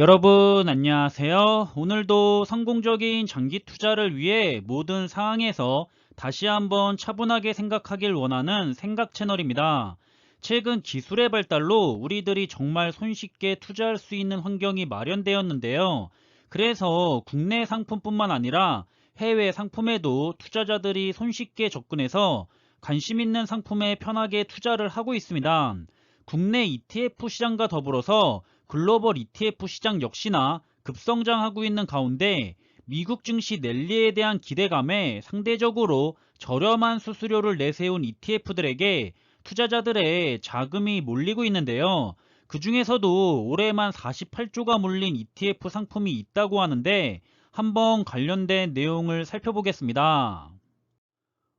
여러분 안녕하세요. 오늘도 성공적인 장기 투자를 위해 모든 상황에서 다시 한번 차분하게 생각하길 원하는 생각 채널입니다. 최근 기술의 발달로 우리들이 정말 손쉽게 투자할 수 있는 환경이 마련되었는데요. 그래서 국내 상품뿐만 아니라 해외 상품에도 투자자들이 손쉽게 접근해서 관심 있는 상품에 편하게 투자를 하고 있습니다. 국내 ETF 시장과 더불어서 글로벌 ETF 시장 역시나 급성장하고 있는 가운데 미국 증시 랠리에 대한 기대감에 상대적으로 저렴한 수수료를 내세운 ETF들에게 투자자들의 자금이 몰리고 있는데요. 그 중에서도 올해만 48조가 몰린 ETF 상품이 있다고 하는데 한번 관련된 내용을 살펴보겠습니다.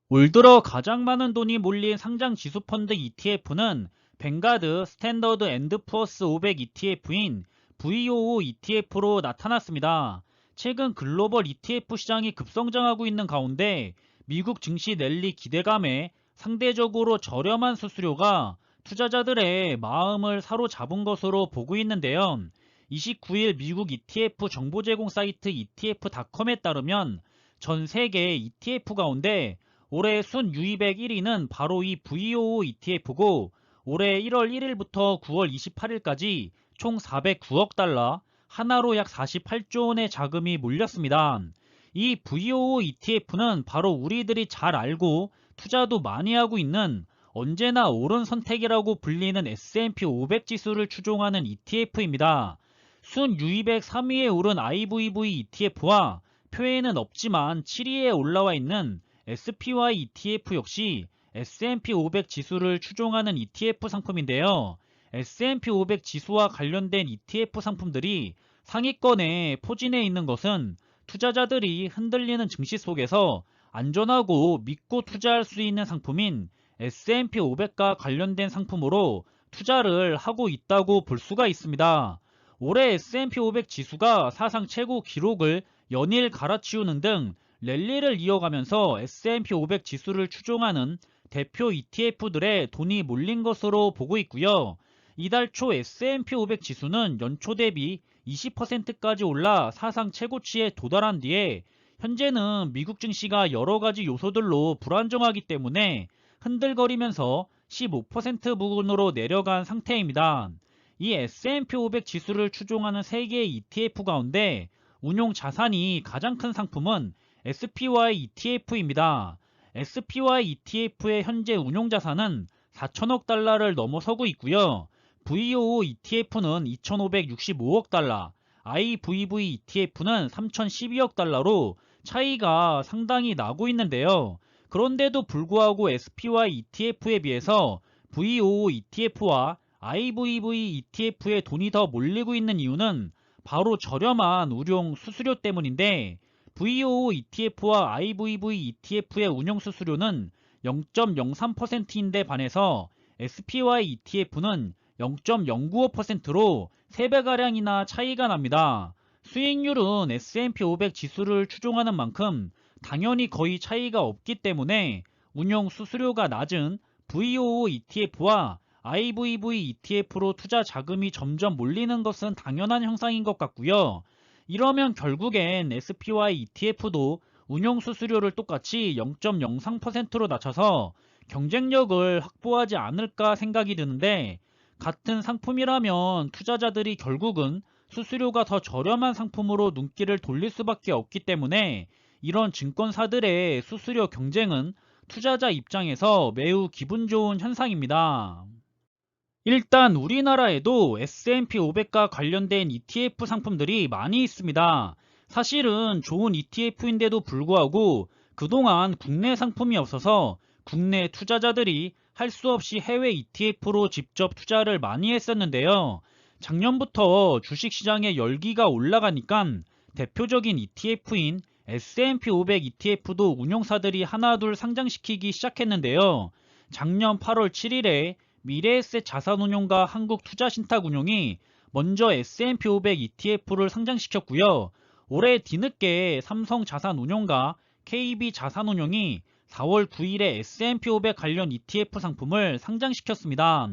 올 들어 가장 많은 돈이 몰린 상장 지수 펀드 ETF는 뱅가드 스탠더드 앤드 푸어스 500 ETF인 VOO ETF로 나타났습니다. 최근 글로벌 ETF 시장이 급성장하고 있는 가운데 미국 증시 랠리 기대감에 상대적으로 저렴한 수수료가 투자자들의 마음을 사로잡은 것으로 보고 있는데요. 29일 미국 ETF 정보 제공 사이트 ETF닷컴에 따르면 전 세계 ETF 가운데 올해 순유입액 1위는 바로 이 VOO ETF고 올해 1월 1일부터 9월 28일까지 총 409억 달러, 하나로 약 48조 원의 자금이 몰렸습니다. 이 VOO ETF는 바로 우리들이 잘 알고 투자도 많이 하고 있는 언제나 옳은 선택이라고 불리는 S&P 500 지수를 추종하는 ETF입니다. 순유입액 3위에 오른 IVV ETF와 표에는 없지만 7위에 올라와 있는 SPY ETF 역시 S&P 500 지수를 추종하는 ETF 상품인데요. S&P 500 지수와 관련된 ETF 상품들이 상위권에 포진해 있는 것은 투자자들이 흔들리는 증시 속에서 안전하고 믿고 투자할 수 있는 상품인 S&P 500과 관련된 상품으로 투자를 하고 있다고 볼 수가 있습니다. 올해 S&P 500 지수가 사상 최고 기록을 연일 갈아치우는 등 랠리를 이어가면서 S&P 500 지수를 추종하는 대표 ETF들의 돈이 몰린 것으로 보고 있고요. 이달 초 S&P 500 지수는 연초 대비 20%까지 올라 사상 최고치에 도달한 뒤에 현재는 미국 증시가 여러 가지 요소들로 불안정하기 때문에 흔들거리면서 15% 부근으로 내려간 상태입니다. 이 S&P 500 지수를 추종하는 세계의 ETF 가운데 운용 자산이 가장 큰 상품은 SPY ETF입니다. SPY ETF의 현재 운용 자산은 4천억 달러를 넘어서고 있고요. VOO ETF는 2,565억 달러, IVV ETF는 3,012억 달러로 차이가 상당히 나고 있는데요. 그런데도 불구하고 SPY ETF에 비해서 VOO ETF와 IVV ETF에 돈이 더 몰리고 있는 이유는 바로 저렴한 운용 수수료 때문인데 VOO ETF와 IVV ETF의 운용 수수료는 0.03%인데 반해서 SPY ETF는 0.095%로 3배가량이나 차이가 납니다. 수익률은 S&P 500 지수를 추종하는 만큼 당연히 거의 차이가 없기 때문에 운용 수수료가 낮은 VOO ETF와 IVV ETF로 투자 자금이 점점 몰리는 것은 당연한 현상인 것 같고요. 이러면 결국엔 SPY ETF도 운용 수수료를 똑같이 0.03%로 낮춰서 경쟁력을 확보하지 않을까 생각이 드는데 같은 상품이라면 투자자들이 결국은 수수료가 더 저렴한 상품으로 눈길을 돌릴 수밖에 없기 때문에 이런 증권사들의 수수료 경쟁은 투자자 입장에서 매우 기분 좋은 현상입니다. 일단 우리나라에도 S&P 500과 관련된 ETF 상품들이 많이 있습니다. 사실은 좋은 ETF인데도 불구하고 그동안 국내 상품이 없어서 국내 투자자들이 할 수 없이 해외 ETF로 직접 투자를 많이 했었는데요. 작년부터 주식시장의 열기가 올라가니까 대표적인 ETF인 S&P 500 ETF도 운용사들이 하나둘 상장시키기 시작했는데요. 작년 8월 7일에 미래에셋 자산운용과 한국투자신탁운용이 먼저 S&P 500 ETF를 상장시켰고요. 올해 뒤늦게 삼성자산운용과 KB자산운용이 4월 9일에 S&P 500 관련 ETF 상품을 상장시켰습니다.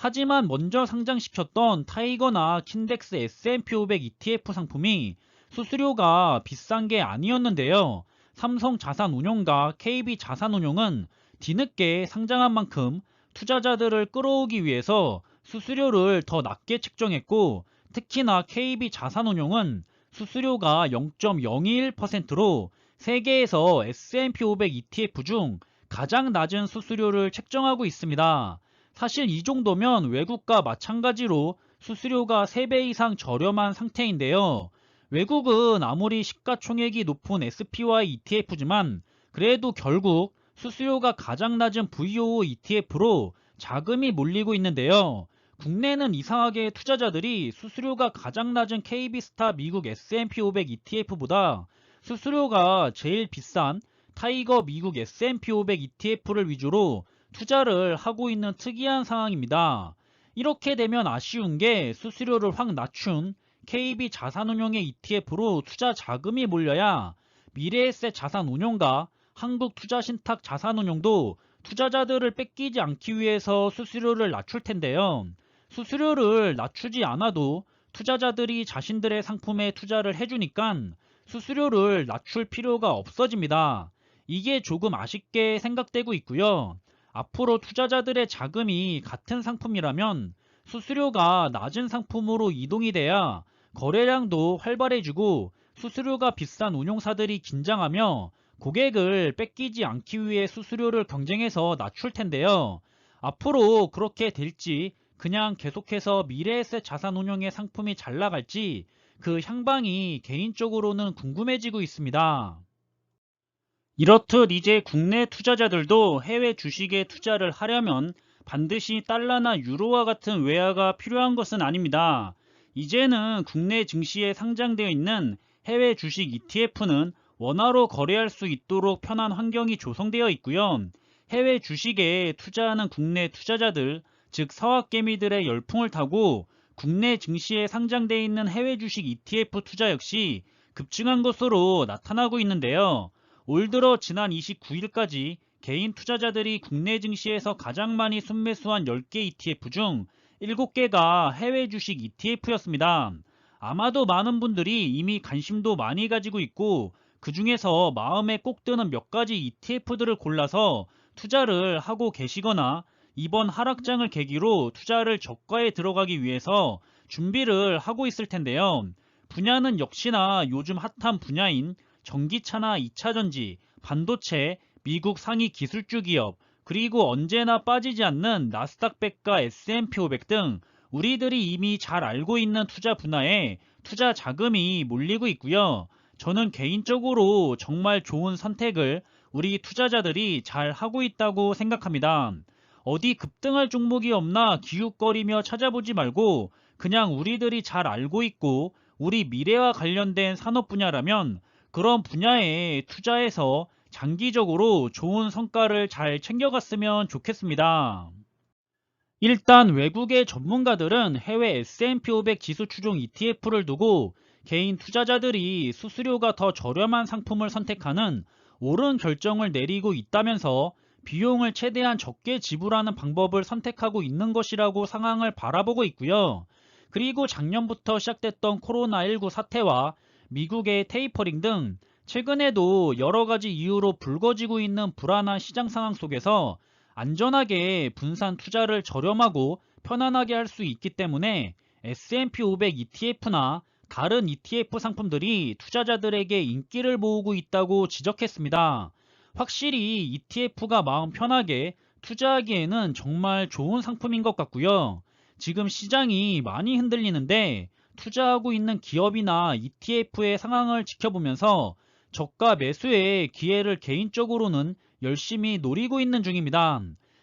하지만 먼저 상장시켰던 타이거나 킨덱스 S&P 500 ETF 상품이 수수료가 비싼 게 아니었는데요. 삼성 자산운용과 KB 자산운용은 뒤늦게 상장한 만큼 투자자들을 끌어오기 위해서 수수료를 더 낮게 책정했고, 특히나 KB 자산운용은 수수료가 0.021%로 세계에서 S&P 500 ETF 중 가장 낮은 수수료를 책정하고 있습니다. 사실 이 정도면 외국과 마찬가지로 수수료가 3배 이상 저렴한 상태인데요. 외국은 아무리 시가총액이 높은 SPY ETF지만 그래도 결국 수수료가 가장 낮은 VOO ETF로 자금이 몰리고 있는데요. 국내는 이상하게 투자자들이 수수료가 가장 낮은 KB스타 미국 S&P 500 ETF보다 수수료가 제일 비싼 타이거 미국 S&P 500 ETF를 위주로 투자를 하고 있는 특이한 상황입니다. 이렇게 되면 아쉬운 게 수수료를 확 낮춘 KB 자산운용의 ETF로 투자 자금이 몰려야 미래에셋 자산운용과 한국투자신탁 자산운용도 투자자들을 뺏기지 않기 위해서 수수료를 낮출 텐데요. 수수료를 낮추지 않아도 투자자들이 자신들의 상품에 투자를 해주니까 수수료를 낮출 필요가 없어집니다. 이게 조금 아쉽게 생각되고 있고요. 앞으로 투자자들의 자금이 같은 상품이라면 수수료가 낮은 상품으로 이동이 돼야 거래량도 활발해지고 수수료가 비싼 운용사들이 긴장하며 고객을 뺏기지 않기 위해 수수료를 경쟁해서 낮출 텐데요. 앞으로 그렇게 될지 그냥 계속해서 미래에셋 자산운용의 상품이 잘 나갈지 그 향방이 개인적으로는 궁금해지고 있습니다. 이렇듯 이제 국내 투자자들도 해외 주식에 투자를 하려면 반드시 달러나 유로와 같은 외화가 필요한 것은 아닙니다. 이제는 국내 증시에 상장되어 있는 해외 주식 ETF는 원화로 거래할 수 있도록 편한 환경이 조성되어 있고요. 해외 주식에 투자하는 국내 투자자들, 즉 서학개미들의 열풍을 타고 국내 증시에 상장되어 있는 해외 주식 ETF 투자 역시 급증한 것으로 나타나고 있는데요. 올 들어 지난 29일까지 개인 투자자들이 국내 증시에서 가장 많이 순매수한 10개 ETF 중 7개가 해외 주식 ETF였습니다. 아마도 많은 분들이 이미 관심도 많이 가지고 있고 그 중에서 마음에 꼭 드는 몇 가지 ETF들을 골라서 투자를 하고 계시거나 이번 하락장을 계기로 투자를 저가에 들어가기 위해서 준비를 하고 있을 텐데요. 분야는 역시나 요즘 핫한 분야인 전기차나 2차전지, 반도체, 미국 상위 기술주 기업, 그리고 언제나 빠지지 않는 나스닥100과 S&P 500 등 우리들이 이미 잘 알고 있는 투자 분야에 투자 자금이 몰리고 있고요. 저는 개인적으로 정말 좋은 선택을 우리 투자자들이 잘 하고 있다고 생각합니다. 어디 급등할 종목이 없나 기웃거리며 찾아보지 말고 그냥 우리들이 잘 알고 있고 우리 미래와 관련된 산업 분야라면 그런 분야에 투자해서 장기적으로 좋은 성과를 잘 챙겨갔으면 좋겠습니다. 일단 외국의 전문가들은 해외 S&P 500 지수 추종 ETF를 두고 개인 투자자들이 수수료가 더 저렴한 상품을 선택하는 옳은 결정을 내리고 있다면서 비용을 최대한 적게 지불하는 방법을 선택하고 있는 것이라고 상황을 바라보고 있고요. 그리고 작년부터 시작됐던 코로나19 사태와 미국의 테이퍼링 등 최근에도 여러 가지 이유로 불거지고 있는 불안한 시장 상황 속에서 안전하게 분산 투자를 저렴하고 편안하게 할 수 있기 때문에 S&P 500 ETF나 다른 ETF 상품들이 투자자들에게 인기를 모으고 있다고 지적했습니다. 확실히 ETF가 마음 편하게 투자하기에는 정말 좋은 상품인 것 같고요. 지금 시장이 많이 흔들리는데 투자하고 있는 기업이나 ETF의 상황을 지켜보면서 저가 매수의 기회를 개인적으로는 열심히 노리고 있는 중입니다.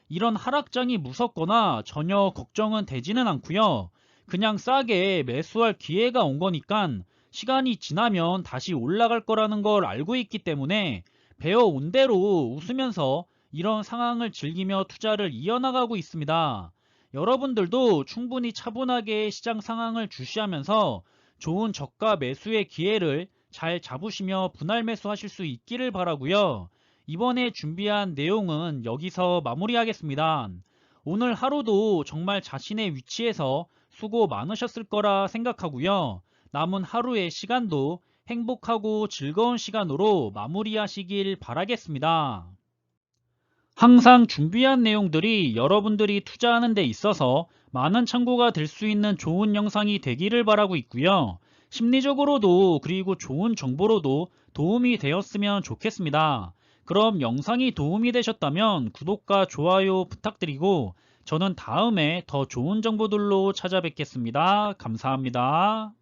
이런 하락장이 무섭거나 전혀 걱정은 되지는 않고요. 그냥 싸게 매수할 기회가 온 거니까 시간이 지나면 다시 올라갈 거라는 걸 알고 있기 때문에 배워온 대로 웃으면서 이런 상황을 즐기며 투자를 이어나가고 있습니다. 여러분들도 충분히 차분하게 시장 상황을 주시하면서 좋은 저가 매수의 기회를 잘 잡으시며 분할 매수하실 수 있기를 바라고요. 이번에 준비한 내용은 여기서 마무리하겠습니다. 오늘 하루도 정말 자신의 위치에서 수고 많으셨을 거라 생각하고요. 남은 하루의 시간도 행복하고 즐거운 시간으로 마무리하시길 바라겠습니다. 항상 준비한 내용들이 여러분들이 투자하는 데 있어서 많은 참고가 될 수 있는 좋은 영상이 되기를 바라고 있고요. 심리적으로도 그리고 좋은 정보로도 도움이 되었으면 좋겠습니다. 그럼 영상이 도움이 되셨다면 구독과 좋아요 부탁드리고 저는 다음에 더 좋은 정보들로 찾아뵙겠습니다. 감사합니다.